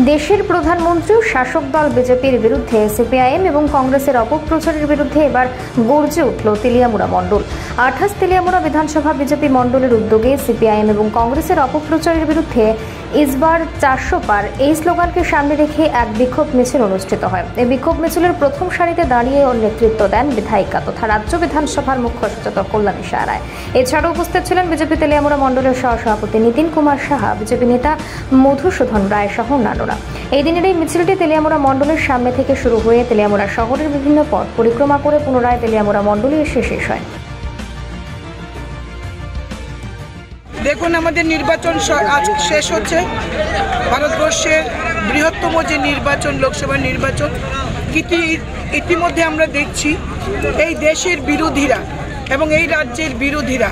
দেশের প্রধানমন্ত্রী ও শাসক দল বিজেপির বিরুদ্ধে সিপিআইএম এবং কংগ্রেসের অপপ্রচারের বিরুদ্ধে এবার গর্জে উঠল তেলিয়ামুড়া মণ্ডল। 28 তেলিয়ামুড়া বিধানসভা বিজেপি মণ্ডলের উদ্যোগে সিপিআইএম এবং কংগ্রেসের অপপ্রচারের বিরুদ্ধে ইসবার 400 পার এই স্লোগানকে সামনে রেখে এক বিক্ষোভ মিছিল অনুষ্ঠিত হয়। এই বিক্ষোভ মিছিলের প্রথম সারিতে দাঁড়িয়ে নেতৃত্ব দেন বিধায়িকা তথা রাজ্য বিধানসভার মুখ্য সচেতক কল্যাণী রায়। এছাড়াও উপস্থিত ছিলেন বিজেপি তেলিয়ামুড়া মণ্ডলের সহসভাপতি নীতিন কুমার সাহা, বিজেপি নেতা মধুসূদন রায় সহ অন্যান্যরা। এই দিনের এই মিছিলটি তেলিয়ামুড়া মণ্ডলের সামনে থেকে শুরু হয়ে তেলিয়ামুড়া শহরের বিভিন্ন পথ পরিক্রমা করে পুনরায় তেলিয়ামুড়া মণ্ডলে এসে শেষ হয়। দেখুন, আমাদের নির্বাচন আজ শেষ হচ্ছে। ভারতবর্ষের বৃহত্তম যে নির্বাচন, লোকসভা নির্বাচন, ইতিমধ্যে আমরা দেখছি এই দেশের বিরোধীরা এবং এই রাজ্যের বিরোধীরা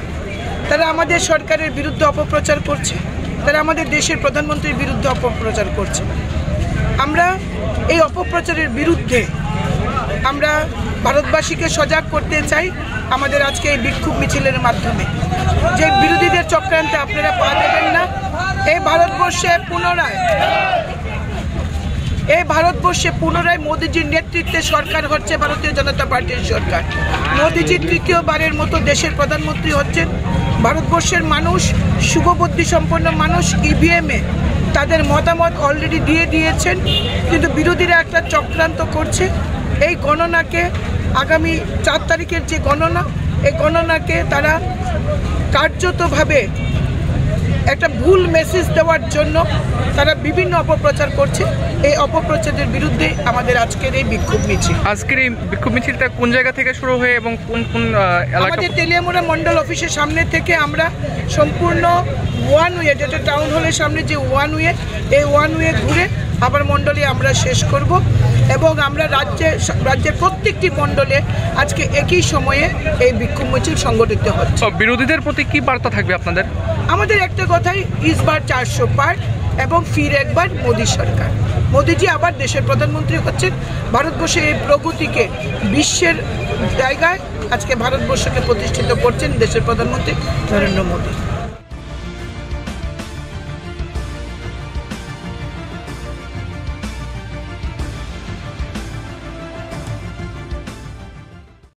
তারা আমাদের সরকারের বিরুদ্ধে অপপ্রচার করছে, তারা আমাদের দেশের প্রধানমন্ত্রীর বিরুদ্ধে অপপ্রচার করছে। আমরা এই অপপ্রচারের বিরুদ্ধে আমরা ভারতবাসীকে সজাগ করতে চাই আমাদের আজকে এই বিক্ষোভ মিছিলের মাধ্যমে। যে বিরোধীদের চক্রান্তে আপনারা পা দেবেন না। এই ভারতবর্ষে পুনরায় মোদিজির নেতৃত্বে সরকার হচ্ছে ভারতীয় জনতা পার্টির সরকার। মোদিজি তৃতীয়বারের মতো দেশের প্রধানমন্ত্রী হচ্ছেন। ভারতবর্ষের মানুষ, শুভবুদ্ধি সম্পন্ন মানুষ ইভিএমে তাদের মতামত অলরেডি দিয়ে দিয়েছেন, কিন্তু বিরোধীরা একটা চক্রান্ত করছে। এই গণনাকে আগামী 4 তারিখের যে গণনা, এই গণনাকে তারা কার্যতভাবে একটা ভুল মেসেজ দেওয়ার জন্য তারা বিভিন্ন অপপ্রচার করছে। এই অপপ্রচারের বিরুদ্ধে আমাদের আজকের এই বিক্ষোভ মিছিল। আজকের এই বিক্ষোভ মিছিলটা কোন জায়গা থেকে শুরু হয়ে এবং কোন কোন এলাকা? আমাদের তেলিয়ামুড়া মণ্ডল অফিসের সামনে থেকে আমরা সম্পূর্ণ ওয়ান ওয়ে, যেটা টাউন হলের সামনে যে ওয়ান ওয়ে, এই ওয়ান ওয়ে ঘুরে আবার মণ্ডলে আমরা শেষ করব এবং আমরা রাজ্যের প্রত্যেকটি মণ্ডলে আজকে একই সময়ে এই বিক্ষোভ মিছিল সংগঠিত হচ্ছে। বিরোধীদের প্রতি কি বার্তা থাকবে আপনাদের? আমাদের একটা কথাই, ইসবার 400 পার এবং ফির একবার মোদী সরকার। মোদিজি আবার দেশের প্রধানমন্ত্রী হচ্ছেন। ভারতবর্ষের এই প্রগতিকে বিশ্বের জায়গায় আজকে ভারতবর্ষকে প্রতিষ্ঠিত করছেন দেশের প্রধানমন্ত্রী নরেন্দ্র মোদী।